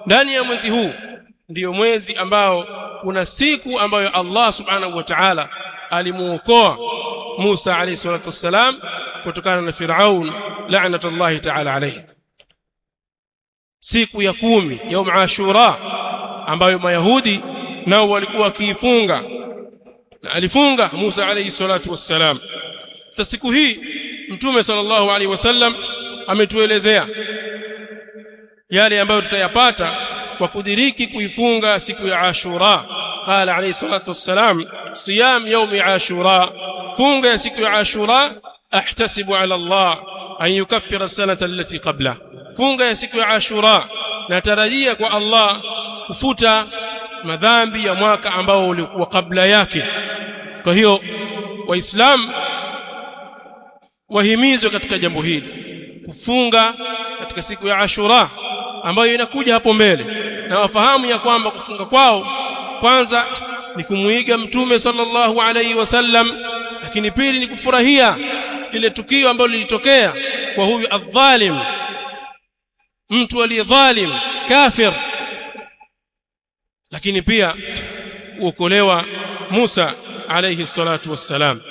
ndani ya mwezi huu ndiyo mwezi ambao kuna siku ambayo Allah subhanahu wa ta'ala alimuokoa Musa alayhi salatu wassalam kutokana na Firaun la'natullahi ta'ala alayhi. Siku ya 10 yaum Ashura ambayo Mayahudi nao walikuwa kiifunga, na alifunga Musa alayhi salatu wassalam. Sasa siku hii Mtume sallallahu alayhi wasallam ametuelezea yale ambayo tutayapata kwa kudiriki kuifunga siku ya Ashura. Qala alayhi salatu wassalam, siyam yawmi Ashura, funga ya siku ya Ashura, ahtasibu ala Allah an yukaffira as-sanata allati qabla, funga ya siku ya Ashura natarajia kwa Allah kufuta madhambi ya mwaka ambao ulikuwa kabla yake. Kwa hiyo waislamu wahimizwe katika jambo hili, kufunga katika siku ya Ashura ambayo inakuja hapo mbele, na wafahamu ya kwamba kufunga kwao kwanza ni kumuiga Mtume sallallahu alayhi wasallam, lakini pili ni kufurahia ile tukio ambalo lilitokea kwa huyu adh-dhalim, mtu aliyedhalim kafir, lakini pia kuokolewa Musa alayhi salatu wassalam.